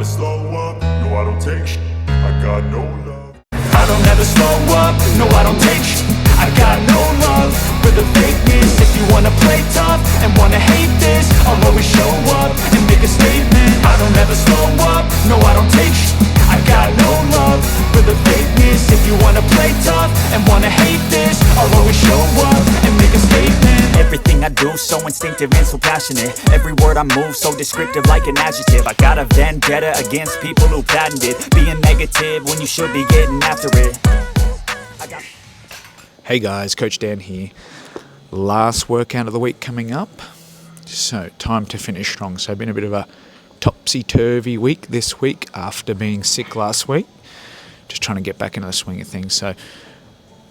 never slow up, no I don't take sh**, I got no love. I don't ever slow up, no I don't take sh**, I got no love for the fakeness. If you wanna play tough and wanna hate this, I'll always show up and make a statement. I don't ever slow up, no I don't take sh**, I got no love for the fakeness. If you wanna play tough and wanna hate this, I'll always show up and make a statement. Everything I do so instinctive and so passionate. Every word I move so descriptive like an adjective. I got a vendetta against people who patented being negative when you should be getting after it. Hey guys, Coach Dan here. Last workout of the week coming up. So time to finish strong. So been a bit of a topsy-turvy week this week after being sick last week. Just trying to get back into the swing of things. So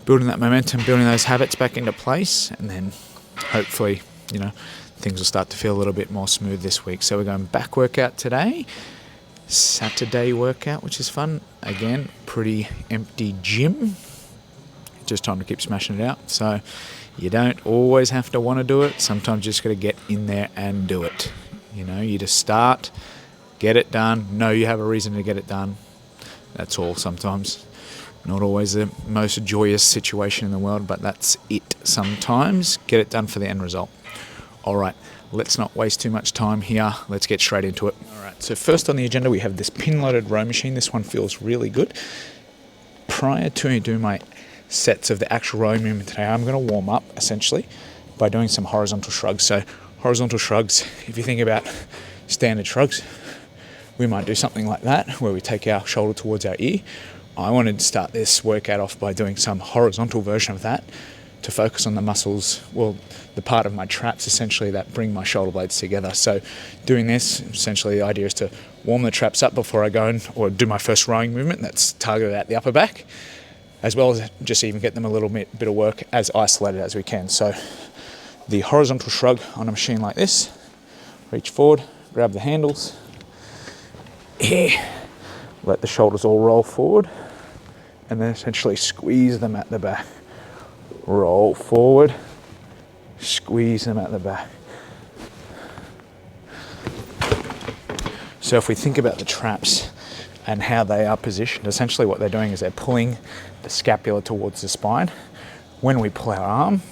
building that momentum, building those habits back into place, and then hopefully, things will start to feel a little bit more smooth this week. So we're going back workout today. Saturday workout, which is fun. Again, pretty empty gym. Just time to keep smashing it out. So you don't always have to want to do it. Sometimes you just got to get in there and do it. You just start, get it done, know you have a reason to get it done. That's all sometimes. Not always the most joyous situation in the world, but that's it sometimes. Get it done for the end result. All right, let's not waste too much time here. Let's get straight into it. All right, so first on the agenda, we have this pin-loaded row machine. This one feels really good. Prior to doing my sets of the actual rowing movement today, I'm going to warm up essentially by doing some horizontal shrugs. So horizontal shrugs, if you think about standard shrugs, we might do something like that where we take our shoulder towards our ear. I wanted to start this workout off by doing some horizontal version of that to focus on the muscles, the part of my traps essentially that bring my shoulder blades together. So doing this, essentially the idea is to warm the traps up before I go or do my first rowing movement that's targeted at the upper back, as well as just even get them a little bit of work as isolated as we can. So the horizontal shrug on a machine like this, reach forward, grab the handles, let the shoulders all roll forward, and then essentially squeeze them at the back. Roll forward, squeeze them at the back. So if we think about the traps and how they are positioned, essentially what they're doing is they're pulling the scapula towards the spine. When we pull our arm,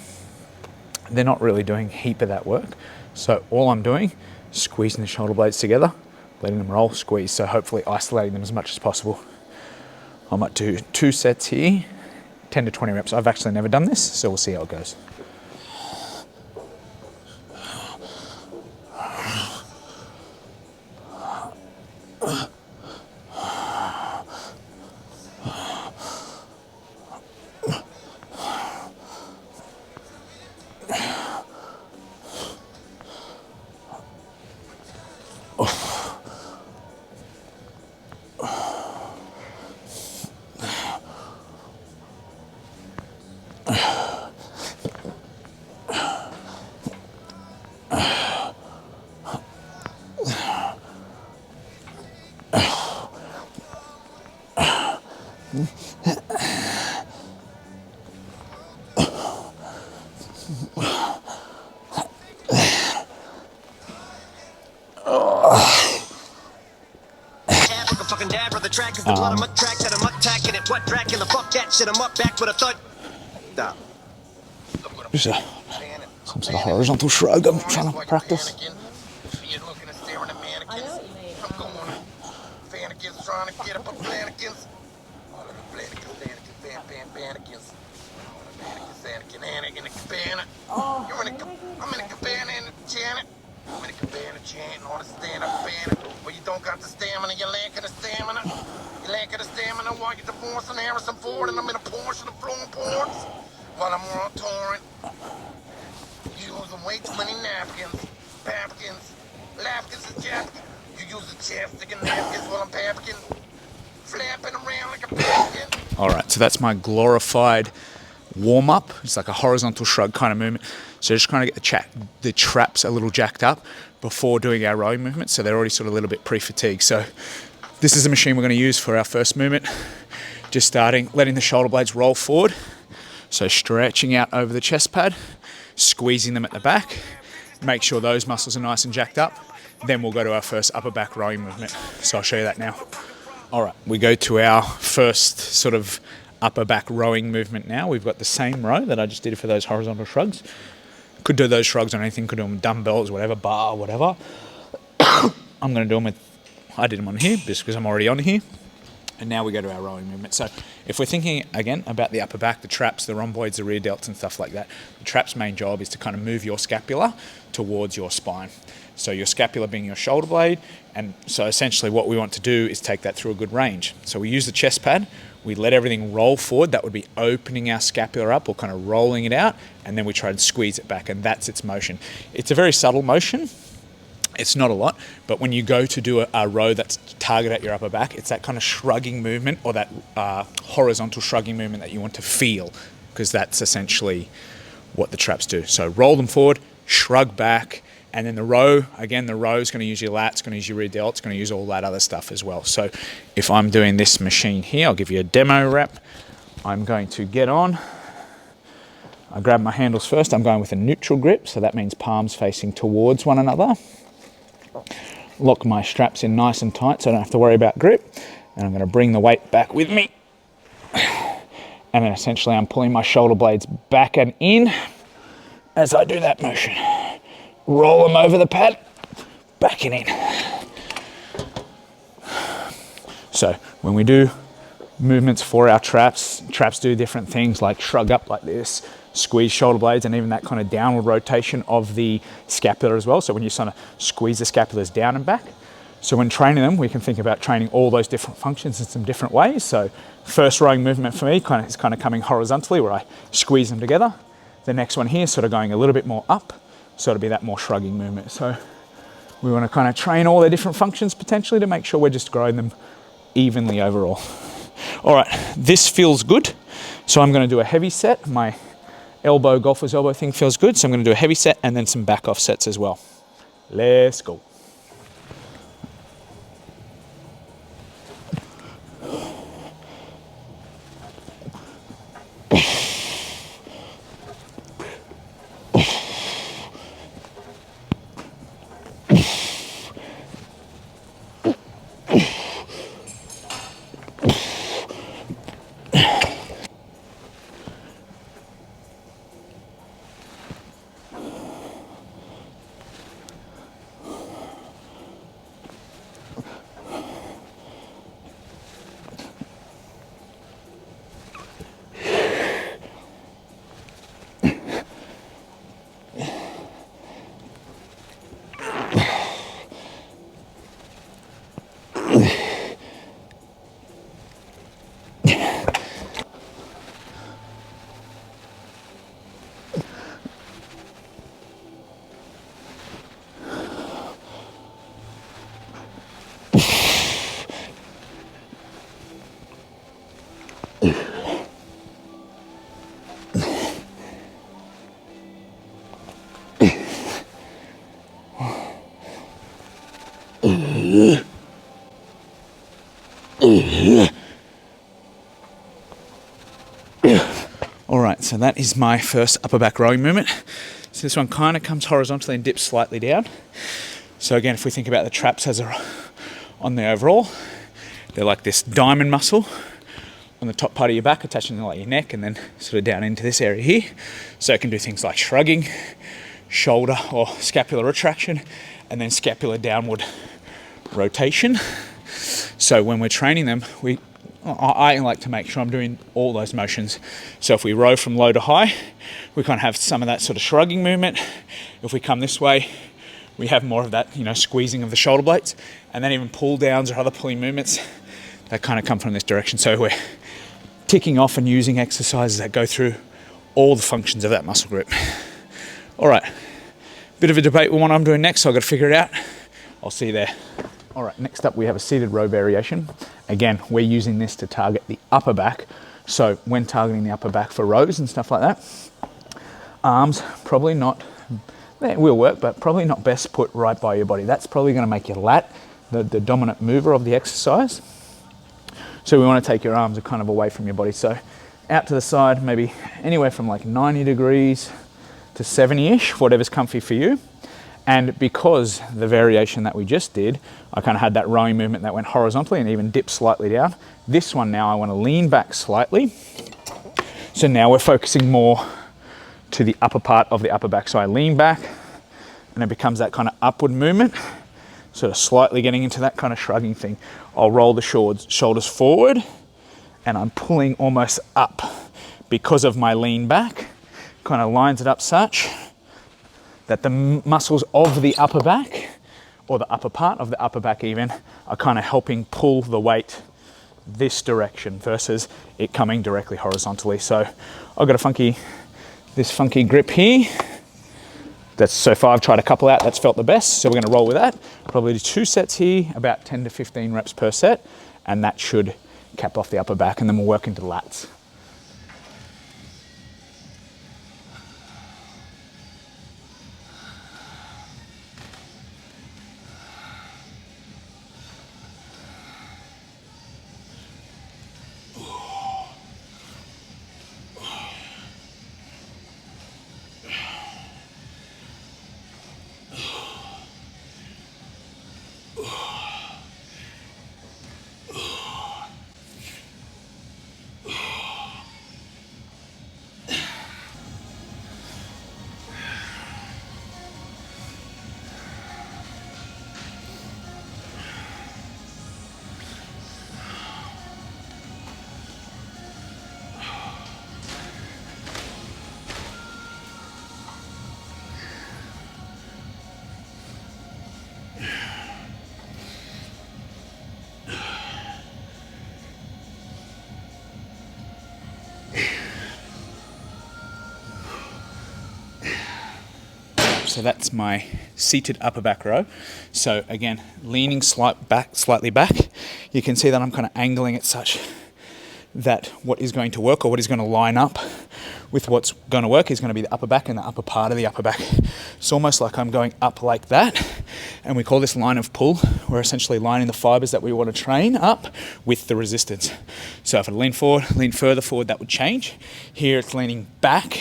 they're not really doing a heap of that work. So all I'm doing, squeezing the shoulder blades together, letting them roll, squeeze, so hopefully isolating them as much as possible. I might do 2 sets here, 10 to 20 reps. I've actually never done this, so we'll see how it goes. Just some sort of horizontal shrug I'm trying to practice. While I'm on torrent, using way too many napkins, papkins, lapkins and japkins. You use a chapstick and napkins while I'm papkin, flapping around like a papkin. All right, so that's my glorified warm up. It's like a horizontal shrug kind of movement. So just trying to get the traps a little jacked up before doing our rowing movement, so they're already sort of a little bit pre-fatigued. So this is the machine we're going to use for our first movement. Just starting, letting the shoulder blades roll forward. So stretching out over the chest pad, squeezing them at the back. Make sure those muscles are nice and jacked up. Then we'll go to our first upper back rowing movement. So I'll show you that now. All right, we go to our first sort of upper back rowing movement now. We've got the same row that I just did for those horizontal shrugs. Could do those shrugs on anything, could do them with dumbbells, whatever, bar, whatever. I'm going to do them with, I did them on here just because I'm already on here. And now we go to our rowing movement. So if we're thinking, again, about the upper back, the traps, the rhomboids, the rear delts and stuff like that, the trap's main job is to kind of move your scapula towards your spine. So your scapula being your shoulder blade. And so essentially what we want to do is take that through a good range. So we use the chest pad, we let everything roll forward. That would be opening our scapula up or kind of rolling it out. And then we try and squeeze it back, and that's its motion. It's a very subtle motion. It's not a lot, but when you go to do a row that's targeted at your upper back, it's that kind of shrugging movement or that horizontal shrugging movement that you want to feel, because that's essentially what the traps do. So roll them forward, shrug back, and then the row, again, the row is going to use your lats, going to use your rear delt, it's going to use all that other stuff as well. So if I'm doing this machine here, I'll give you a demo rep. I'm going to get on. I grab my handles first. I'm going with a neutral grip, so that means palms facing towards one another. Lock my straps in nice and tight so I don't have to worry about grip. And I'm going to bring the weight back with me. And then essentially I'm pulling my shoulder blades back and in as I do that motion. Roll them over the pad, back and in. So when we do movements for our traps do different things like shrug up like this, squeeze shoulder blades, and even that kind of downward rotation of the scapula as well. So when you sort of squeeze the scapulas down and back. So when training them, we can think about training all those different functions in some different ways. So first rowing movement for me is kind of coming horizontally where I squeeze them together. The next one here is sort of going a little bit more up. So it'll be that more shrugging movement. So we want to kind of train all their different functions potentially to make sure we're just growing them evenly overall. All right, this feels good. So I'm going to do a heavy set. My elbow, golfer's elbow thing feels good. So I'm going to do a heavy set and then some back off sets as well. Let's go. All right, so that is my first upper back rowing movement. So this one kind of comes horizontally and dips slightly down. So again, if we think about the traps as on the overall, they're like this diamond muscle on the top part of your back, attaching to like your neck and then sort of down into this area here. So it can do things like shrugging, shoulder or scapular retraction, and then scapular downward rotation. So when we're training them, I like to make sure I'm doing all those motions. So if we row from low to high, we kind of have some of that sort of shrugging movement. If we come this way, we have more of that, squeezing of the shoulder blades. And then even pull downs or other pulling movements that kind of come from this direction. So we're ticking off and using exercises that go through all the functions of that muscle group. All right, bit of a debate with what I'm doing next, so I've got to figure it out. I'll see you there. All right, next up we have a seated row variation. Again, we're using this to target the upper back. So when targeting the upper back for rows and stuff like that, arms probably not, they will work, but probably not best put right by your body. That's probably going to make your lat the dominant mover of the exercise. So we want to take your arms kind of away from your body. So out to the side, maybe anywhere from like 90 degrees to 70-ish, whatever's comfy for you. And because the variation that we just did, I kind of had that rowing movement that went horizontally and even dipped slightly down. This one now I want to lean back slightly. So now we're focusing more to the upper part of the upper back. So I lean back and it becomes that kind of upward movement, sort of slightly getting into that kind of shrugging thing. I'll roll the shoulders forward and I'm pulling almost up because of my lean back, kind of lines it up such that the muscles of the upper back, or the upper part of the upper back even, are kind of helping pull the weight this direction versus it coming directly horizontally. So I've got this funky grip here. That's so far I've tried a couple out, that's felt the best. So we're gonna roll with that. Probably do 2 sets here, about 10 to 15 reps per set, and that should cap off the upper back, and then we'll work into the lats. So that's my seated upper back row. So again, leaning slightly back. You can see that I'm kind of angling it such that what is going to work, or what is going to line up with what's going to work, is going to be the upper back and the upper part of the upper back. It's almost like I'm going up like that, and we call this line of pull. We're essentially lining the fibers that we want to train up with the resistance. So if I lean forward, lean further forward, that would change. Here it's leaning back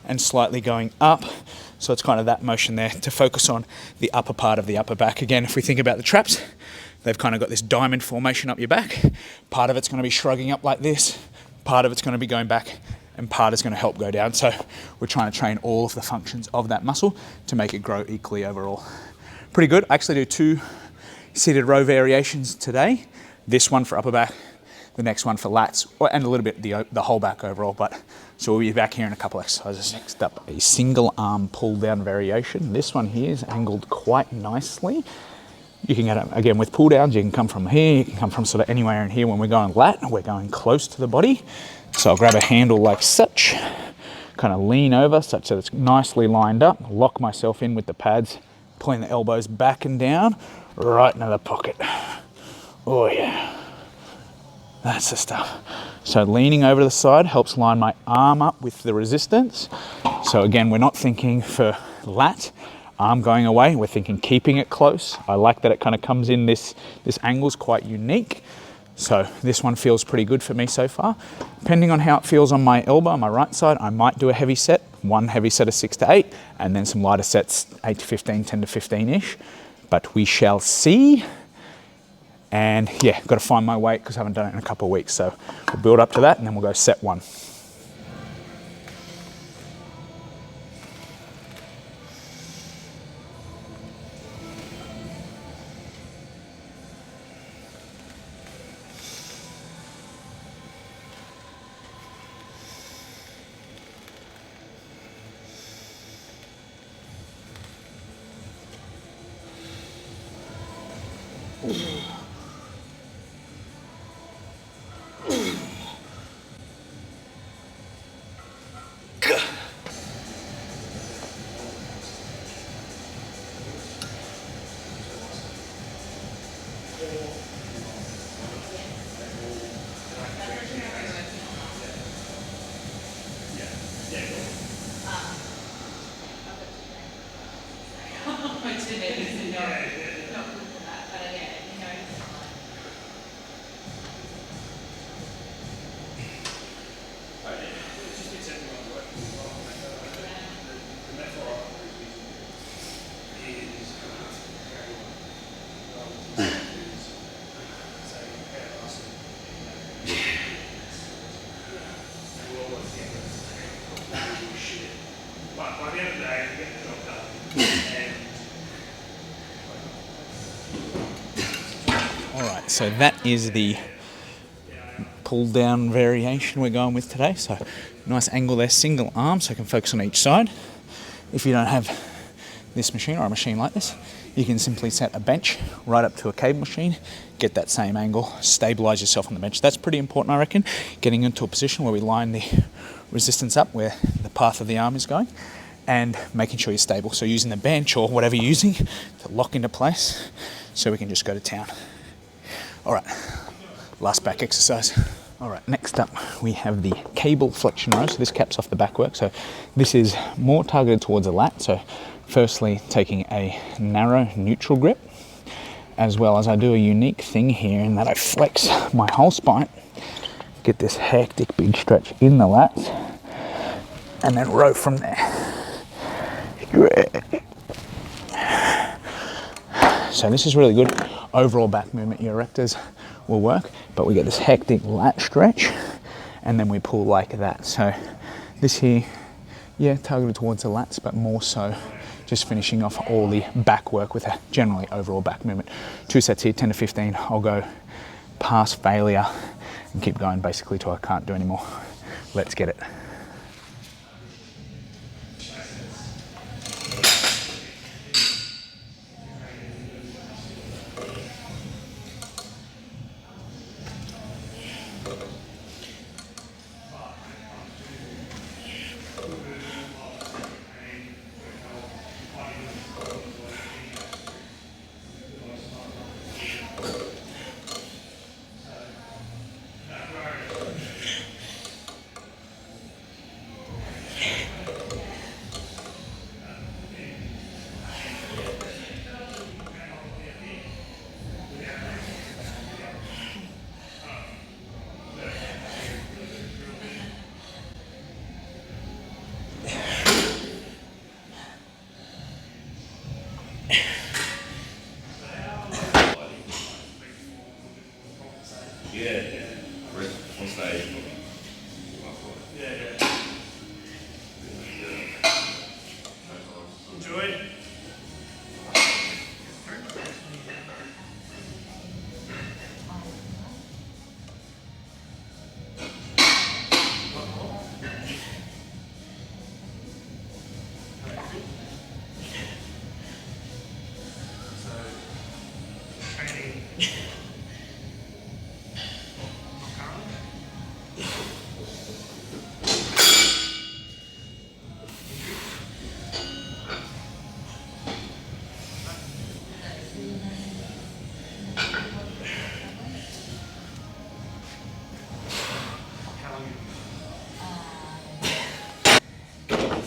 and slightly going up. So it's kind of that motion there to focus on the upper part of the upper back. Again, if we think about the traps, they've kind of got this diamond formation up your back. Part of it's going to be shrugging up like this, part of it's going to be going back, and part is going to help go down. So we're trying to train all of the functions of that muscle to make it grow equally overall. Pretty good. I actually do 2 seated row variations today. This one for upper back, the next one for lats, and a little bit the whole back overall. But so we'll be back here in a couple exercises. Next up, a single arm pull down variation. This one here is angled quite nicely. You can get it again with pull downs. You can come from here, you can come from sort of anywhere in here. When we're going lat, we're going close to the body. So I'll grab a handle like such, kind of lean over such that it's nicely lined up, lock myself in with the pads, pulling the elbows back and down, right into the pocket. Oh yeah. That's the stuff. So leaning over to the side helps line my arm up with the resistance. So again, we're not thinking for lat, arm going away, we're thinking keeping it close. I like that it kind of comes in, this angle's quite unique. So this one feels pretty good for me so far. Depending on how it feels on my elbow, on my right side, I might do a heavy set, one heavy set of 6 to 8, and then some lighter sets, 8 to 15, 10 to 15-ish. But we shall see. And yeah, got to find my weight because I haven't done it in a couple of weeks. So we'll build up to that and then we'll go set 1. right, so that is the pull down variation we're going with today. So nice angle there, single arm, so I can focus on each side. If you don't have this machine or a machine like this, you can simply set a bench right up to a cable machine, get that same angle, stabilize yourself on the bench. That's pretty important, I reckon, getting into a position where we line the resistance up where the path of the arm is going and making sure you're stable. So using the bench or whatever you're using to lock into place so we can just go to town. All right, last back exercise. All right, next up we have the cable flexion row. So this caps off the back work. So this is more targeted towards the lat. So firstly, taking a narrow neutral grip, as well as I do a unique thing here in that I flex my whole spine, get this hectic big stretch in the lats, and then row from there. So this is really good. Overall back movement, your erectors will work, but we get this hectic lat stretch, and then we pull like that. So this here, yeah, targeted towards the lats, but more so just finishing off all the back work with a generally overall back movement. 2 sets here, 10 to 15. I'll go past failure and keep going basically till I can't do anymore. Let's get it.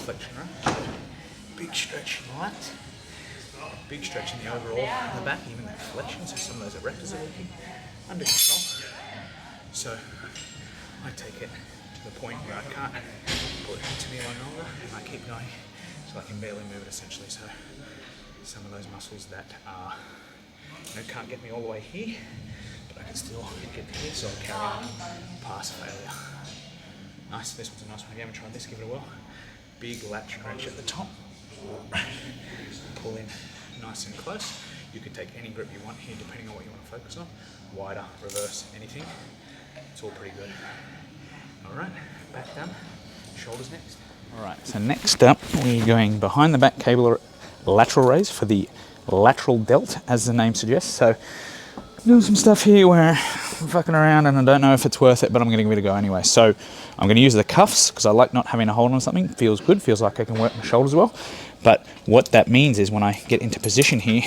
Flexion row. Big stretch in the lats, big stretch in the overall in the back, even that flexion, so some of those erectors are working under control. So I take it to the point where I can't pull it into me any longer, and I keep going so I can barely move it essentially. So some of those muscles that are, can't get me all the way here, but I can still get to here, so I'll carry on past failure. Nice, this one's a nice one. If you haven't tried this, give it a whirl. Big lat stretch at the top. Pull in nice and close. You can take any grip you want here depending on what you want to focus on. Wider, reverse, anything. It's all pretty good. Alright, back down. Shoulders next. Alright, so next up we're going behind the back cable lateral raise for the lateral delt, as the name suggests. So doing some stuff here where I'm fucking around and I don't know if it's worth it, but I'm going to give it a go anyway. So I'm going to use the cuffs because I like not having a hold on something. Feels good, feels like I can work my shoulders well. But what that means is when I get into position here,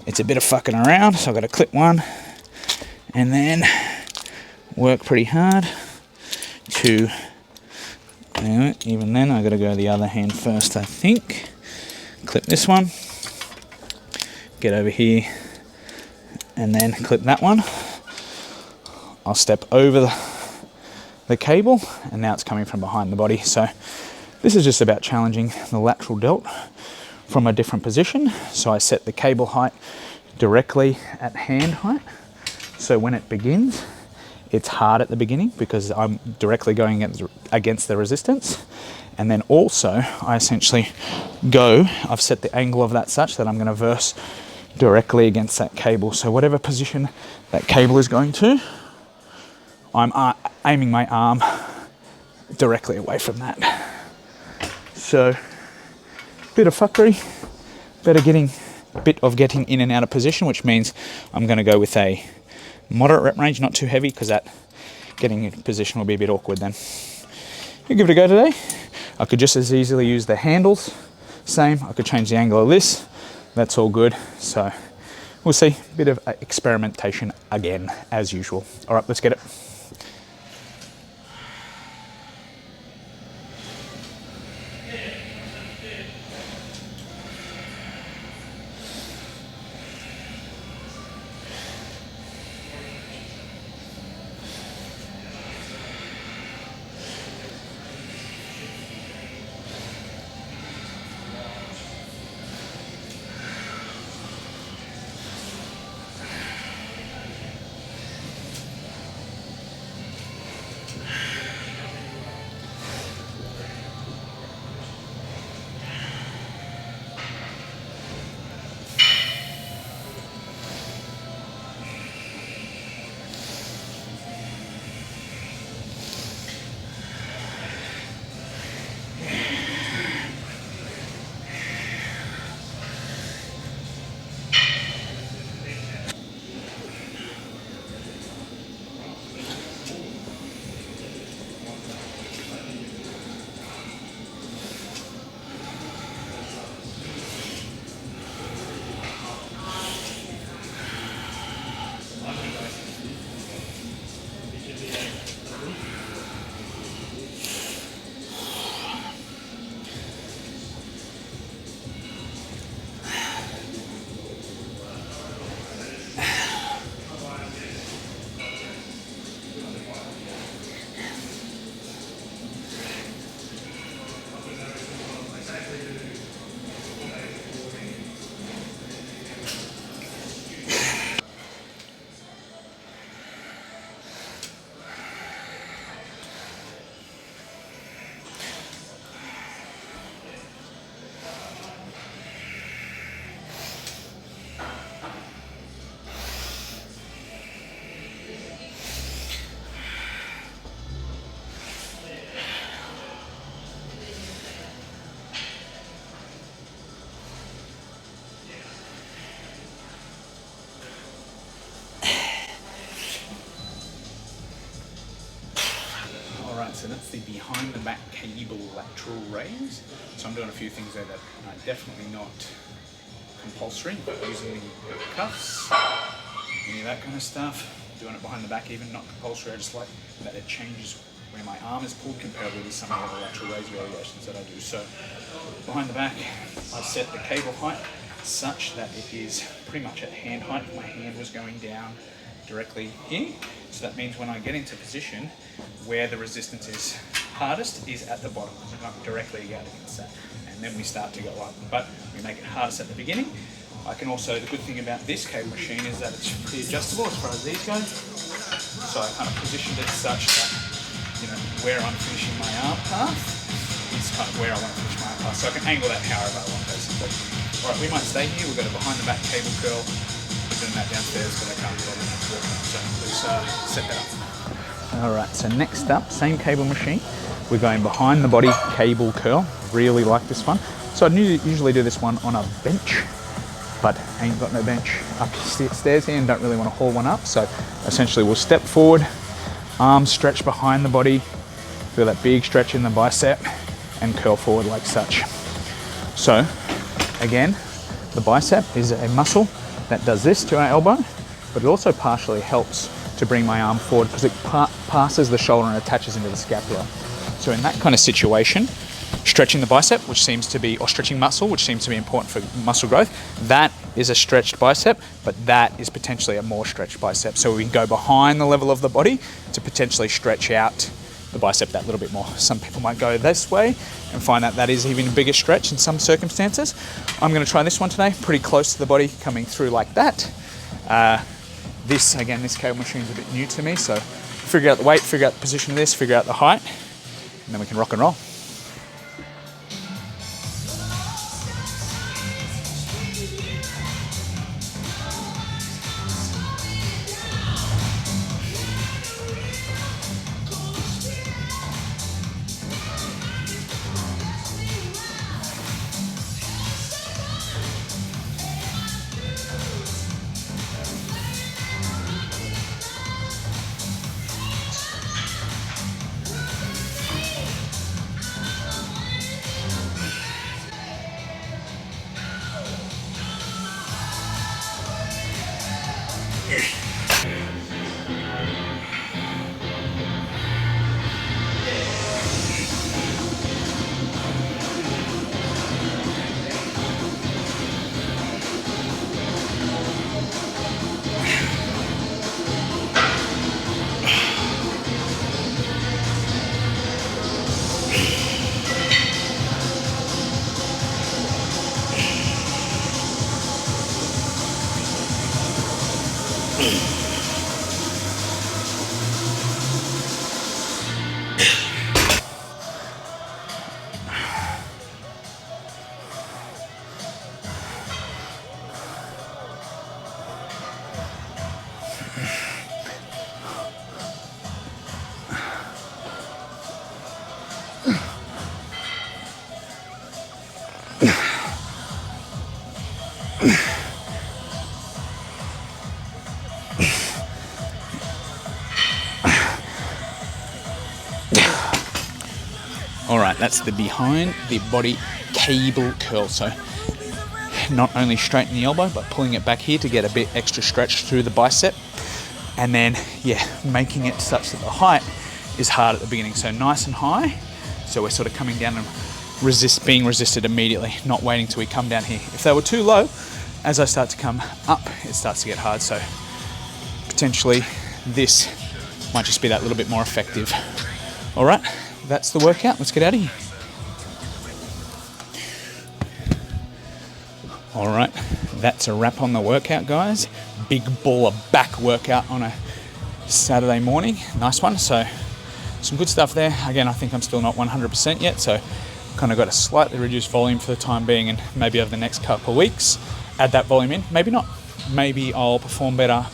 it's a bit of fucking around. So I've got to clip one and then work pretty hard to, even then I've got to go the other hand first, I think. Clip this one, get over here, and then clip that one. I'll step over the cable, and now it's coming from behind the body. So this is just about challenging the lateral delt from a different position. So I set the cable height directly at hand height. So when it begins, it's hard at the beginning because I'm directly going against the resistance. And then also I essentially I've set the angle of that such that I'm going to directly against that cable. So whatever position that cable is going to, I'm aiming my arm directly away from that. So, bit of fuckery, bit of getting in and out of position, which means I'm going to go with a moderate rep range, not too heavy, because that getting in position will be a bit awkward then. You give it a go today. I could just as easily use the handles, same. I could change the angle of this. That's all good. So we'll see. Bit of experimentation again, as usual. All right, let's get it. So that's the behind the back cable lateral raise. So I'm doing a few things there that are definitely not compulsory, but using the cuffs, any of that kind of stuff. Doing it behind the back even, not compulsory. I just like that it changes where my arm is pulled compared with some of the other lateral raise variations that I do. So behind the back, I set the cable height such that it is pretty much at hand height. My hand was going down directly here. So that means when I get into position, where the resistance is hardest is at the bottom, not directly out against that. And then we start to go up, but we make it hardest at the beginning. I can also, the good thing about this cable machine is that it's pretty adjustable as far as these go. So I kind of positioned it such that, you know, where I'm finishing my arm path is kind of where I want to finish my arm path. So I can angle that however I want, basically. All right, we might stay here. We've got a behind the back cable curl. We're doing that downstairs, but I can't do that in the walk. So let's set that up. All right, so next up, same cable machine. We're going behind the body cable curl. Really like this one. So I usually do this one on a bench, but ain't got no bench upstairs here and don't really want to haul one up. So essentially we'll step forward, arms stretch behind the body, feel that big stretch in the bicep and curl forward like such. So again, the bicep is a muscle that does this to our elbow, but it also partially helps to bring my arm forward because it passes the shoulder and attaches into the scapula. So in that kind of situation, stretching the bicep, which seems to be, or stretching muscle, which seems to be important for muscle growth, that is a stretched bicep, but that is potentially a more stretched bicep. So we can go behind the level of the body to potentially stretch out the bicep that little bit more. Some people might go this way and find that that is even a bigger stretch in some circumstances. I'm going to try this one today, pretty close to the body, coming through like that. This cable machine is a bit new to me, so figure out the weight, figure out the position of this, figure out the height, and then we can rock and roll. All right, that's the behind the body cable curl. So not only straighten the elbow, but pulling it back here to get a bit extra stretch through the bicep. And then, yeah, making it such that the height is hard at the beginning. So nice and high. So we're sort of coming down and being resisted immediately, not waiting till we come down here. If they were too low, as I start to come up, it starts to get hard. So potentially this might just be that little bit more effective. All right, that's the workout. Let's get out of here. All right, that's a wrap on the workout, guys. Big baller back workout on a Saturday morning. Nice one. So some good stuff there. Again, I think I'm still not 100% yet, so kind of got a slightly reduced volume for the time being, and maybe over the next couple of weeks, add that volume in. Maybe not. Maybe I'll perform better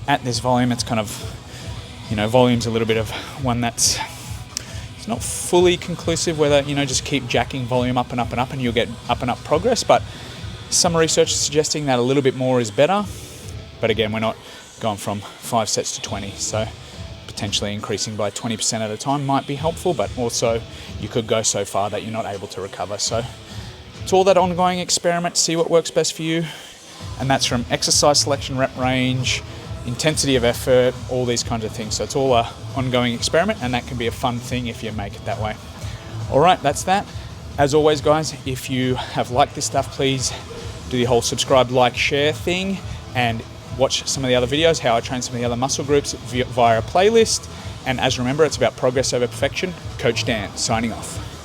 at this volume. It's kind of, volume's a little bit of one that's, it's not fully conclusive whether, just keep jacking volume up and up and up and you'll get up and up progress, but some research is suggesting that a little bit more is better. But again, we're not going from 5 sets to 20, so potentially increasing by 20% at a time might be helpful, but also you could go so far that you're not able to recover. So it's all that ongoing experiment, see what works best for you. And that's from exercise selection, rep range, intensity of effort, all these kinds of things. So it's all an ongoing experiment, and that can be a fun thing if you make it that way. All right, that's that. As always, guys, if you have liked this stuff, please do the whole subscribe, like, share thing, and watch some of the other videos, how I train some of the other muscle groups via a playlist. And as remember, it's about progress over perfection. Coach Dan, signing off.